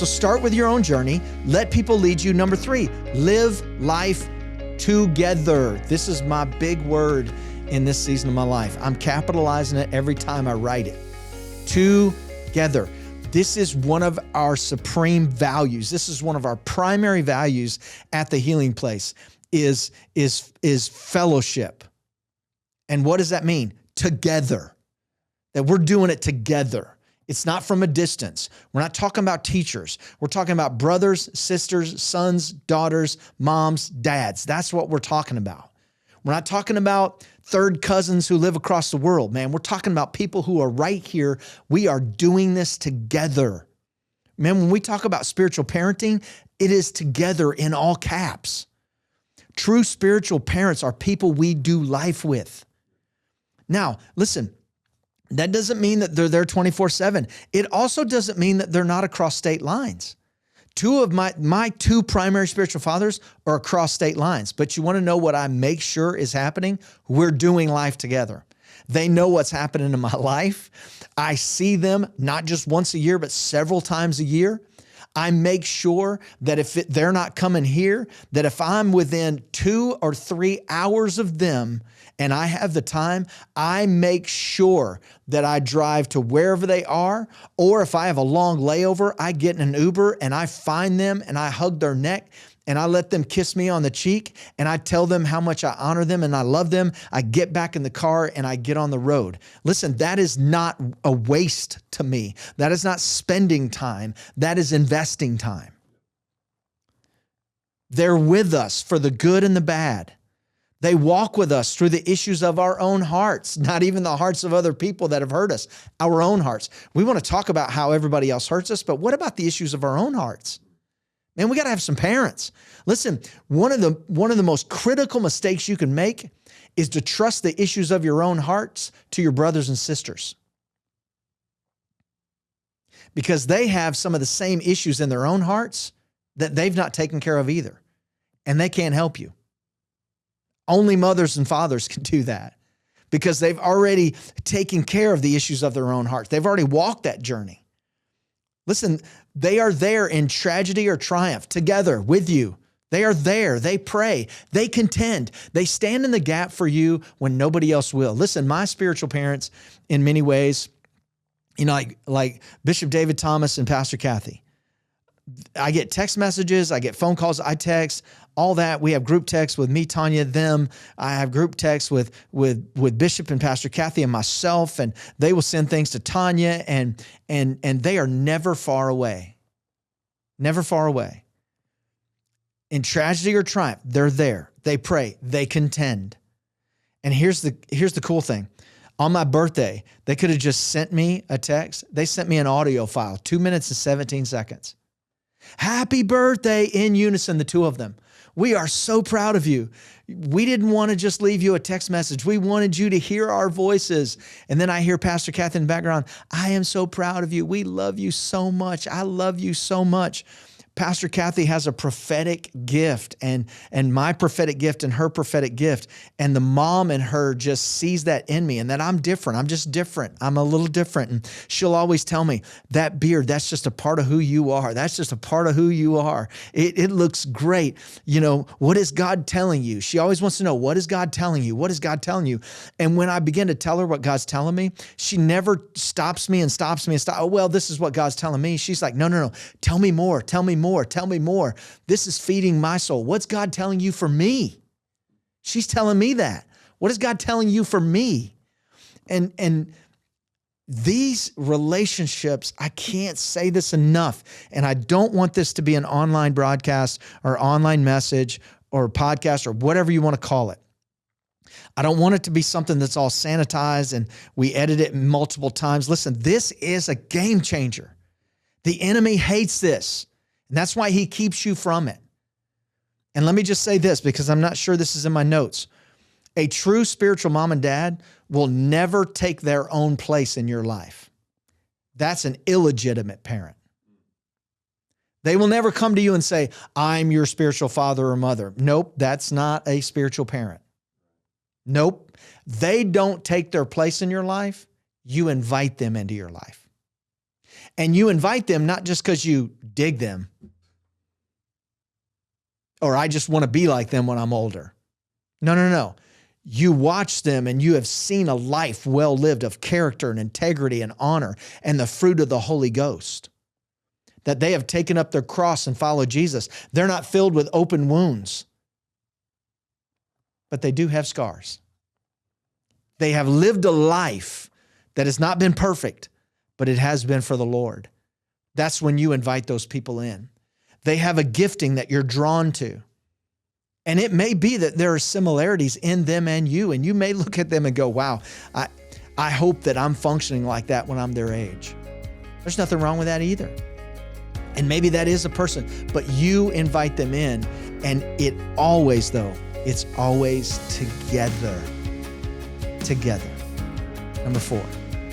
So start with your own journey. Let people lead you. Number 3, live life together. This is my big word in this season of my life. I'm capitalizing it every time I write it. Together. This is one of our supreme values. This is one of our primary values at the Healing Place is fellowship. And what does that mean? Together. That we're doing it together. It's not from a distance. We're not talking about teachers. We're talking about brothers, sisters, sons, daughters, moms, dads. That's what we're talking about. We're not talking about third cousins who live across the world, man. We're talking about people who are right here. We are doing this together. Man, when we talk about spiritual parenting, it is together in all caps. True spiritual parents are people we do life with. Now, listen, that doesn't mean that they're there 24/7. It also doesn't mean that they're not across state lines. Two of my two primary spiritual fathers are across state lines. But you want to know what I make sure is happening? We're doing life together. They know what's happening in my life. I see them not just once a year, but several times a year. I make sure that if they're not coming here, that if I'm within 2 or 3 hours of them and I have the time, I make sure that I drive to wherever they are, or if I have a long layover, I get in an Uber and I find them and I hug their neck and I let them kiss me on the cheek and I tell them how much I honor them and I love them. I get back in the car and I get on the road. Listen, that is not a waste to me. That is not spending time. That is investing time. They're with us for the good and the bad. They walk with us through the issues of our own hearts, not even the hearts of other people that have hurt us, our own hearts. We want to talk about how everybody else hurts us, but what about the issues of our own hearts? Man, we got to have some parents. Listen, one of the most critical mistakes you can make is to trust the issues of your own hearts to your brothers and sisters. Because they have some of the same issues in their own hearts that they've not taken care of either. And they can't help you. Only mothers and fathers can do that because they've already taken care of the issues of their own hearts. They've already walked that journey. Listen, they are there in tragedy or triumph together with you. They are there. They pray. They contend. They stand in the gap for you when nobody else will. Listen, my spiritual parents, in many ways, you know, like Bishop David Thomas and Pastor Kathy, I get text messages. I get phone calls. I text. All that. We have group texts with me, Tanya, them. I have group texts with Bishop and Pastor Kathy and myself, and they will send things to Tanya, and they are never far away. Never far away. In tragedy or triumph, they're there. They pray. They contend. And here's the cool thing. On my birthday, they could have just sent me a text. They sent me an audio file, 2 minutes and 17 seconds. Happy birthday in unison, the two of them. We are so proud of you. We didn't want to just leave you a text message. We wanted you to hear our voices. And then I hear Pastor Kathy in the background. I am so proud of you. We love you so much. I love you so much. Pastor Kathy has a prophetic gift and my prophetic gift and her prophetic gift. And the mom in her just sees that in me and that I'm different. I'm just different. I'm a little different. And she'll always tell me that beard, that's just a part of who you are. That's just a part of who you are. It looks great. You know, what is God telling you? She always wants to know, what is God telling you? What is God telling you? And when I begin to tell her what God's telling me, she never stops me. Oh, well, this is what God's telling me. She's like, no. Tell me more. Tell me more. This is feeding my soul. What's God telling you for me? She's telling me that. What is God telling you for me? And these relationships, I can't say this enough, and I don't want this to be an online broadcast or online message or podcast or whatever you want to call it. I don't want it to be something that's all sanitized and we edit it multiple times. Listen, this is a game changer. The enemy hates this. And that's why he keeps you from it. And let me just say this, because I'm not sure this is in my notes. A true spiritual mom and dad will never take their own place in your life. That's an illegitimate parent. They will never come to you and say, I'm your spiritual father or mother. Nope, that's not a spiritual parent. Nope. They don't take their place in your life. You invite them into your life. And you invite them not just because you dig them or I just want to be like them when I'm older. No. You watch them and you have seen a life well lived of character and integrity and honor and the fruit of the Holy Ghost. That they have taken up their cross and followed Jesus. They're not filled with open wounds, but they do have scars. They have lived a life that has not been perfect, but it has been for the Lord. That's when you invite those people in. They have a gifting that you're drawn to. And it may be that there are similarities in them and you may look at them and go, wow, I hope that I'm functioning like that when I'm their age. There's nothing wrong with that either. And maybe that is a person, but you invite them in, and it's always together. Together. Number 4.